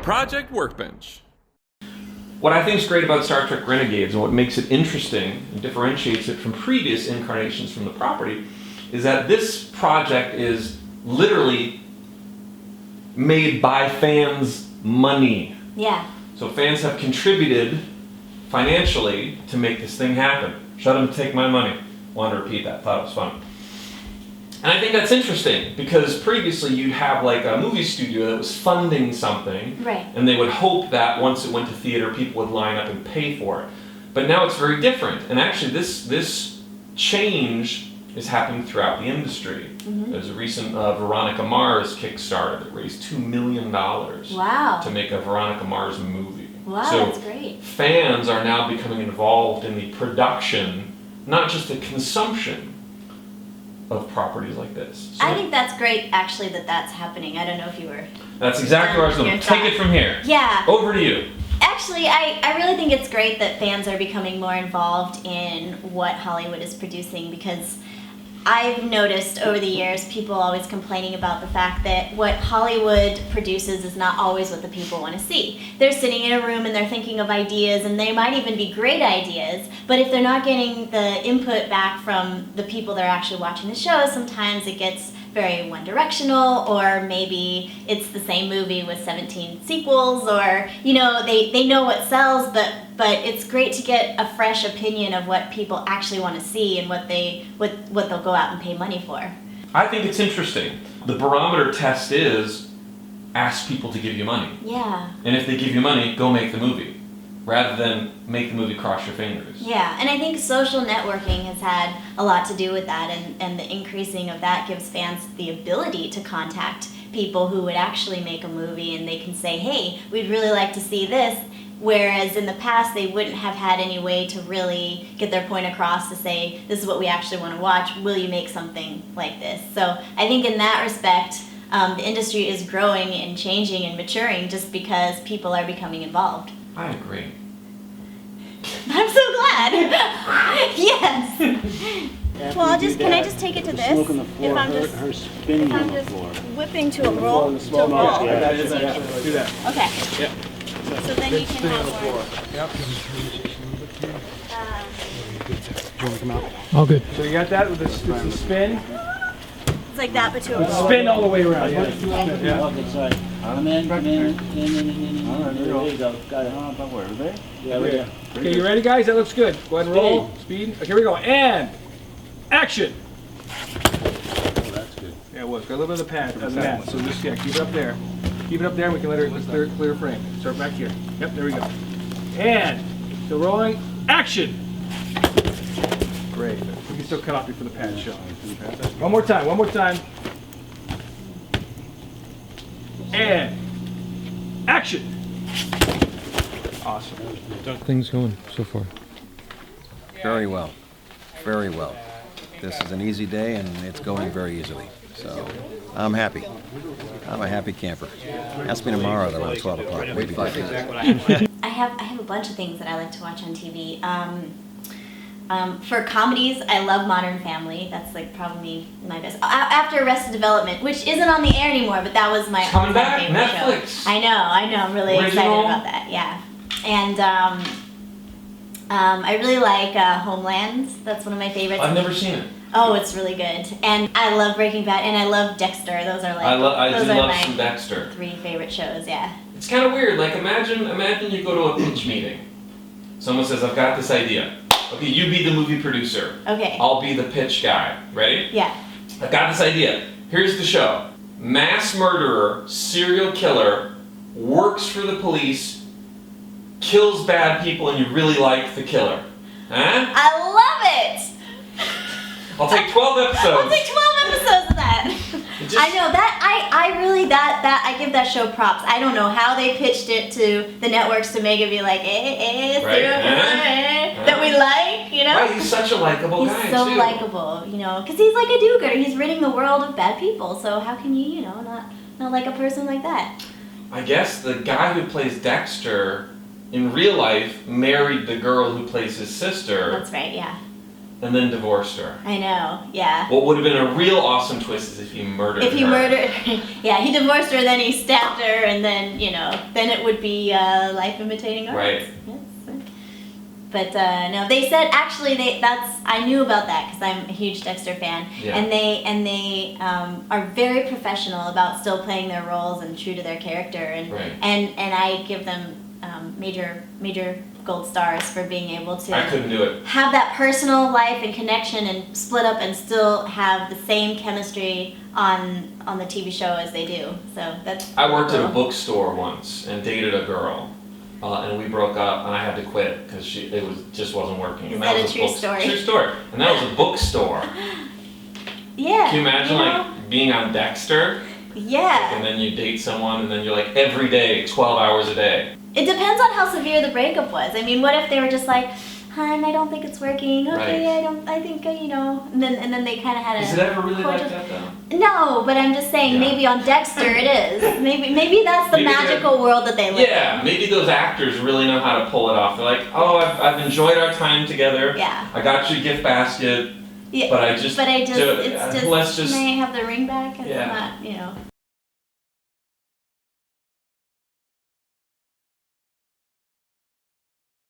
Project Workbench. What I think is great about Star Trek Renegades and what makes it interesting and differentiates it from previous incarnations from the property is that this project is literally made by fans' money. Yeah. So fans have contributed financially to make this thing happen. Shut them, take my money. Wanted to repeat that, thought it was fun. And I think that's interesting because previously you'd have like a movie studio that was funding something, Right. and they would hope that once it went to theater, people would line up and pay for it. But now it's very different, and actually this change is happening throughout the industry. Mm-hmm. There's a recent Veronica Mars Kickstarter that raised $2 million Wow. to make a Veronica Mars movie. Wow, So that's great. fans are now becoming involved in the production, not just the consumption of properties like this. So I think that's great, actually, that that's happening. I don't know if you were... that's exactly where I was going. Your Take it from here. Yeah. Over to you. Actually, I really think it's great that fans are becoming more involved in what Hollywood is producing, because I've noticed over the years people always complaining about the fact that what Hollywood produces is not always what the people want to see. They're sitting in a room and they're thinking of ideas, and they might even be great ideas, but if they're not getting the input back from the people that are actually watching the show, sometimes it gets very one-directional, or maybe it's the same movie with 17 sequels, or, you know, they know what sells, but it's great to get a fresh opinion of what people actually want to see and what they'll go out and pay money for. I think it's interesting. The barometer test is ask people to give you money. Yeah. And if they give you money, go make the movie, rather than make the movie cross your fingers. Yeah, and I think social networking has had a lot to do with that, and the increasing of that gives fans the ability to contact people who would actually make a movie, and they can say, hey, we'd really like to see this, whereas in the past they wouldn't have had any way to really get their point across to say, this is what we actually want to watch, will you make something like this? So I think in that respect, the industry is growing and changing and maturing just because people are becoming involved. I agree. I'm so glad. Yes. Well, can I just take it to this? Smoke on the floor. If I'm just, her spinning if on I'm the just floor. whipping to a roll, to a roll. Yeah. Do that. Okay. Yep. So then you can have more. Yep. Do you want to come out? All good. So you got that with the spin? It's like that, but to a roll. Spin all the way around. Yeah. Okay, sorry. Come in. All right, there you go. Got it. About where? There? Yeah, right there. Okay, you ready, guys? That looks good. Go ahead and roll. Speed. Okay, here we go. And action. Oh, that's good. Yeah, it was. Got a little bit of the pad. So just keep it up there. Keep it up there. And we can let her clear frame. Start back here. Yep, there we go. And still rolling. Action. Great. We can still cut off before the pad show. One more time. One more time. And action. Awesome. Things going so far? Very well. Very well. This is an easy day and it's going very easily. So I'm happy. I'm a happy camper. Ask me tomorrow at around 12 o'clock. Maybe I have a bunch of things that I like to watch on TV. For comedies, I love Modern Family. That's like probably my best. After Arrested Development, which isn't on the air anymore, but that was my Coming back, favorite Netflix. show. I know. I'm really excited Original. about that. Yeah, and I really like Homeland. That's one of my favorites. I've never seen it. Oh, it's really good. And I love Breaking Bad, and I love Dexter. Those are like I those do are love my some Dexter. 3 favorite shows. Yeah. It's kind of weird. Like imagine you go to a pitch meeting. Someone says, "I've got this idea." Okay, you be the movie producer. Okay. I'll be the pitch guy. Ready? Yeah. I've got this idea. Here's the show. Mass murderer, serial killer, works for the police, kills bad people, and you really like the killer. Huh? I love it. I'll take 12 episodes. I'll take 12 episodes of that. I know that I really I give that show props. I don't know how they pitched it to the networks to make it be like Right. that we like, you know. Right, he's such a likable guy. He's so too. likable, you know, because he's like a do-gooder. He's ridding the world of bad people. So how can you know, not like a person like that? I guess the guy who plays Dexter in real life married the girl who plays his sister. That's right. Yeah. and then divorced her. I know, yeah. What would have been a real awesome twist is if he murdered her. If he murdered, yeah, he divorced her, then he stabbed her, and then, then it would be life imitating art. Right. Yes. But no, they said actually I knew about that because I'm a huge Dexter fan, Yeah. and they are very professional about still playing their roles and true to their character, and Right. and I give them major gold stars for being able to I couldn't do it. have that personal life and connection and split up and still have the same chemistry on the TV show as they do. So that's. I worked at a cool. bookstore once and dated a girl, and we broke up, and I had to quit because just wasn't working. Is And that was a true story? True story. And that was a bookstore. Yeah. Can you imagine know? like being on Dexter, Yeah. and then you date someone, and then you're like every day, 12 hours a day. It depends on how severe the breakup was. I mean, what if they were just like, "Hun, I don't think it's working. Okay, Right. I think and then they kind of had a. Is it ever really like cordial- that though? No, but I'm just saying Yeah. maybe on Dexter it is. Maybe that's the Maybe they're- magical world that they live Yeah, maybe those actors really know how to pull it off. They're like, oh, I've enjoyed our time together. in. Yeah. I got you a gift basket, Yeah. but I just, But it's just, let's just, may I have the ring back? It's Yeah. not,